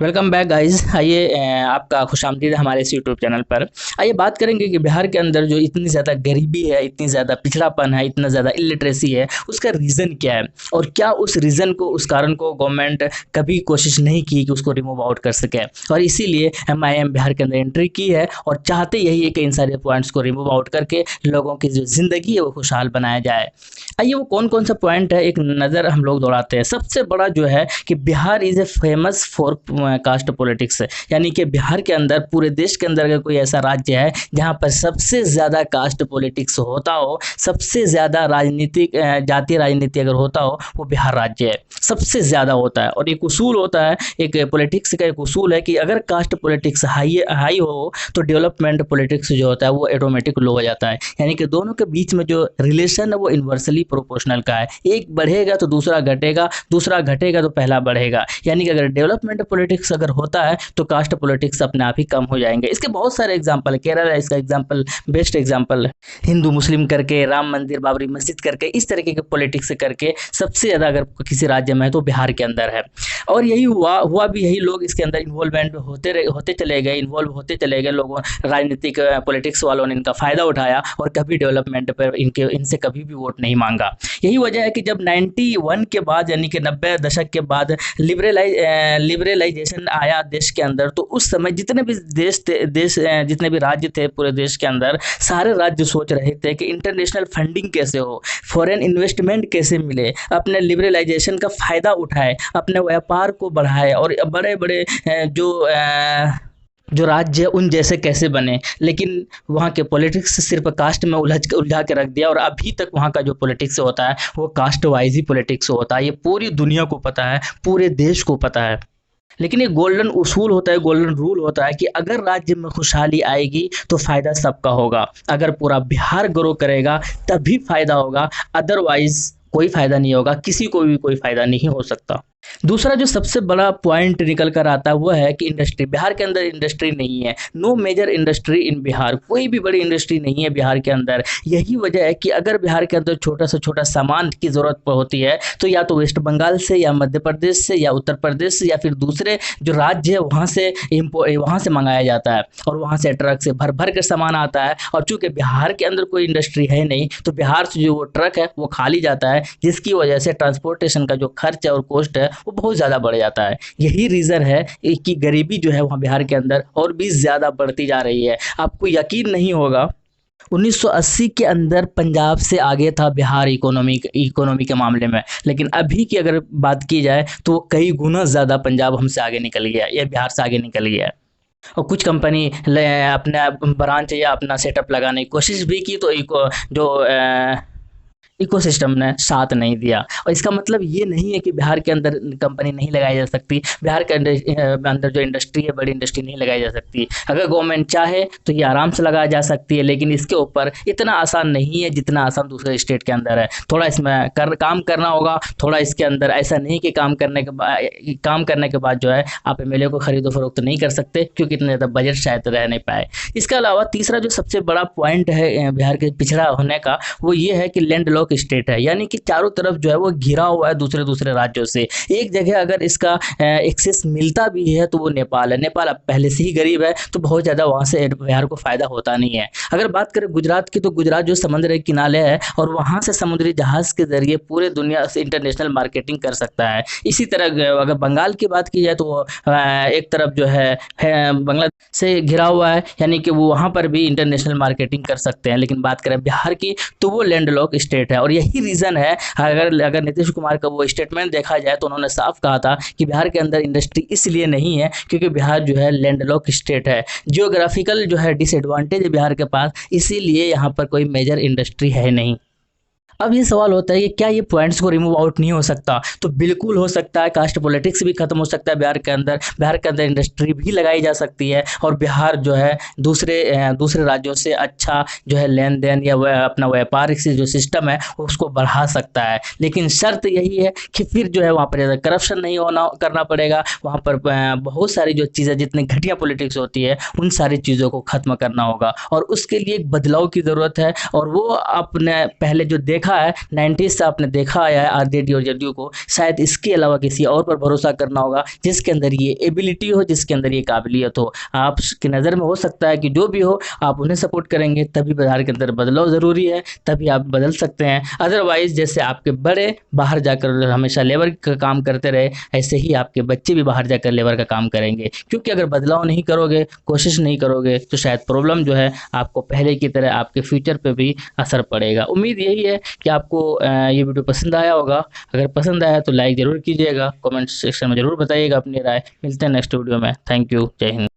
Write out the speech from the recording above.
Welcome back guys. आइए आपका खुशामदीद हमारे इस यूट्यूब चैनल पर। आइए बात करेंगे कि बिहार के अंदर जो इतनी ज़्यादा गरीबी है, इतनी ज़्यादा पिछड़ापन है, इतना ज़्यादा इलिटरेसी है, उसका रीज़न क्या है और क्या उस रीज़न को, उस कारण को गवर्नमेंट कभी कोशिश नहीं की कि उसको रिमूव आउट कर सके। और इसीलिए एमआईएम बिहार के अंदर एंट्री की है और चाहते यही है कि इन सारे पॉइंट्स को रिमूव आउट करके लोगों की जो ज़िंदगी है वो खुशहाल बनाया जाए। आइए वो कौन कौन सा पॉइंट है एक नज़र हम लोग दौड़ाते हैं। सबसे बड़ा जो है कि Bihar is a famous for caste politics, यानी कि बिहार के अंदर, पूरे देश के अंदर अगर कोई ऐसा राज्य है जहाँ पर सबसे ज़्यादा कास्ट पॉलिटिक्स होता हो, सबसे ज़्यादा राजनीतिक जातीय राजनीति अगर होता हो, वो बिहार राज्य है। सबसे ज़्यादा होता है और एक उसूल होता है, एक पॉलिटिक्स का एक उसूल है कि अगर कास्ट पॉलिटिक्स हाई हाई हो तो डेवलपमेंट पॉलिटिक्स जो होता है वो ऑटोमेटिक लो हो जाता है। यानी कि दोनों के बीच में जो रिलेशन है वो इन्वर्सली प्रोपोर्शनल का है। एक बढ़ेगा तो दूसरा घटेगा, दूसरा घटेगा तो पहला बढ़ेगा। यानी कि अगर डेवलपमेंट पॉलिटिक्स अगर होता है तो कास्ट पॉलिटिक्स अपने आप ही कम हो जाएंगे। इसके बहुत सारे एग्जाम्पल है। केरल है इसका एग्जाम्पल, बेस्ट एग्जाम्पल है। हिंदू मुस्लिम करके, राम मंदिर बाबरी मस्जिद करके, इस तरीके के पॉलिटिक्स करके सबसे ज़्यादा अगर किसी राज्य में है तो बिहार के अंदर है। और यही हुआ भी यही, लोग इसके अंदर इन्वॉल्वमेंट होते चले गए, इन्वॉल्व होते चले गए लोगों, राजनीतिक पॉलिटिक्स वालों ने इनका फ़ायदा उठाया और कभी डेवलपमेंट पर इनसे कभी भी वोट नहीं मांगा। यही वजह है कि जब 91 के बाद, यानी कि 90 दशक के बाद लिबरलाइजेशन आया देश के अंदर, तो उस समय जितने भी जितने भी राज्य थे पूरे देश के अंदर, सारे राज्य सोच रहे थे कि इंटरनेशनल फंडिंग कैसे हो, फॉरेन इन्वेस्टमेंट कैसे मिले, अपने लिबरलाइजेशन का फ़ायदा उठाए, अपने व्यापार को बढ़ाए और बड़े बड़े जो राज्य है उन जैसे कैसे बने। लेकिन वहाँ के पॉलिटिक्स सिर्फ कास्ट में उलझा के रख दिया और अभी तक वहाँ का जो पॉलिटिक्स होता है वो कास्ट वाइज ही पॉलिटिक्स होता है। ये पूरी दुनिया को पता है, पूरे देश को पता है। लेकिन ये गोल्डन उसूल होता है, गोल्डन रूल होता है कि अगर राज्य में खुशहाली आएगी तो फ़ायदा सबका होगा। अगर पूरा बिहार ग्रो करेगा तभी फ़ायदा होगा, अदरवाइज कोई फ़ायदा नहीं होगा, किसी को भी कोई फ़ायदा नहीं हो सकता। दूसरा जो सबसे बड़ा पॉइंट निकल कर आता है वो है कि इंडस्ट्री। बिहार के अंदर इंडस्ट्री नहीं है, no major industry in Bihar, कोई भी बड़ी इंडस्ट्री नहीं है बिहार के अंदर। यही वजह है कि अगर बिहार के अंदर छोटा से छोटा सामान की ज़रूरत होती है तो या तो वेस्ट बंगाल से या मध्य प्रदेश से या उत्तर प्रदेश से या फिर दूसरे जो राज्य है वहाँ से मंगाया जाता है और वहाँ से ट्रक से भर भर कर सामान आता है। और चूँकि बिहार के अंदर कोई इंडस्ट्री है नहीं तो बिहार से जो वो ट्रक है वो खाली जाता है, जिसकी वजह से ट्रांसपोर्टेशन का जो खर्च है और कॉस्ट है वो बहुत ज़्यादा बढ़ जाता है। यही रीज़न है कि गरीबी जो है वहाँ बिहार के अंदर और भी ज़्यादा बढ़ती जा रही है। आपको यकीन नहीं होगा, 1980 के अंदर पंजाब से आगे था बिहार इकोनॉमी के मामले में, लेकिन अभी की अगर बात की जाए तो कई गुना ज़्यादा पंजाब हमसे आगे निकल गया, या बिहार से आगे निकल गया है। और कुछ कंपनी अपना ब्रांच या अपना सेटअप लगाने की कोशिश भी की तो इकोसिस्टम ने साथ नहीं दिया। और इसका मतलब ये नहीं है कि बिहार के अंदर कंपनी नहीं लगाई जा सकती, बिहार के अंदर जो इंडस्ट्री है, बड़ी इंडस्ट्री नहीं लगाई जा सकती। अगर गवर्नमेंट चाहे तो ये आराम से लगाया जा सकती है, लेकिन इसके ऊपर इतना आसान नहीं है जितना आसान दूसरे स्टेट के अंदर है। थोड़ा इसमें काम करना होगा, थोड़ा इसके अंदर ऐसा नहीं कि काम करने के बाद जो है आप एमएलए को खरीदो फरोख्त नहीं कर सकते, क्योंकि इतना ज़्यादा बजट शायद रह नहीं पाए। इसके अलावा तीसरा जो सबसे बड़ा पॉइंट है बिहार के पिछड़ा होने का, वो ये है कि लैंड लॉक स्टेट है। यानी कि चारों तरफ जो है वो घिरा हुआ है दूसरे दूसरे राज्यों से। एक जगह अगर इसका एक्सेस मिलता भी है तो वो नेपाल है। नेपाल अब पहले से ही गरीब है तो बहुत ज़्यादा वहाँ से बिहार को फ़ायदा होता नहीं है। अगर बात करें गुजरात की, तो गुजरात जो समुद्र के किनारे है और वहाँ से समुद्री जहाज़ के ज़रिए पूरे दुनिया से इंटरनेशनल मार्केटिंग कर सकता है। इसी तरह अगर बंगाल की बात की जाए तो एक तरफ जो है बांग्लादेश से घिरा हुआ है, यानी कि वो वहाँ पर भी इंटरनेशनल मार्केटिंग कर सकते हैं। लेकिन बात करें बिहार की तो वो लैंड लॉक स्टेट है। और यही रीज़न है, अगर नीतीश कुमार का वो स्टेटमेंट देखा जाए तो उन्होंने साफ कहा था कि बिहार के अंदर इंडस्ट्री इसलिए नहीं है क्योंकि बिहार जो है लैंड लॉक स्टेट है। जियोग्राफिकल जो है डिसएडवांटेज है बिहार के पास, इसीलिए यहाँ पर कोई मेजर इंडस्ट्री है नहीं। अब ये सवाल होता है कि क्या ये पॉइंट्स को रिमूव आउट नहीं हो सकता? तो बिल्कुल हो सकता है। कास्ट पॉलिटिक्स भी खत्म हो सकता है बिहार के अंदर, बिहार के अंदर इंडस्ट्री भी लगाई जा सकती है और बिहार जो है दूसरे राज्यों से अच्छा जो है लेन देन या वह अपना व्यापारिक से जो सिस्टम है उसको बढ़ा सकता है। लेकिन शर्त यही है कि फिर जो है वहाँ पर ज़्यादा करप्शन नहीं करना पड़ेगा। वहाँ पर बहुत सारी जो चीज़ें, जितनी घटिया पॉलिटिक्स होती है उन सारी चीज़ों को ख़त्म करना होगा और उसके लिए एक बदलाव की ज़रूरत है। और वो आपने पहले जो देखा देखा है 90s से आपने देखा आया है आरजेडी और जदयू को, शायद इसके अलावा किसी और पर भरोसा करना होगा जिसके अंदर ये एबिलिटी हो, जिसके अंदर ये काबिलियत हो। आपकी नज़र में हो सकता है कि जो भी हो आप उन्हें सपोर्ट करेंगे, तभी बिहार के अंदर बदलाव ज़रूरी है, तभी आप बदल सकते हैं। अदरवाइज़ जैसे आपके बड़े बाहर जाकर हमेशा लेबर का काम करते रहे, ऐसे ही आपके बच्चे भी बाहर जाकर लेबर का काम करेंगे, क्योंकि अगर बदलाव नहीं करोगे, कोशिश नहीं करोगे, तो शायद प्रॉब्लम जो है आपको पहले की तरह आपके फ्यूचर पे भी असर पड़ेगा। उम्मीद यही है कि आपको ये वीडियो पसंद आया होगा। अगर पसंद आया तो लाइक ज़रूर कीजिएगा, कमेंट सेक्शन में ज़रूर बताइएगा अपनी राय। मिलते हैं नेक्स्ट वीडियो में। थैंक यू, जय हिंद।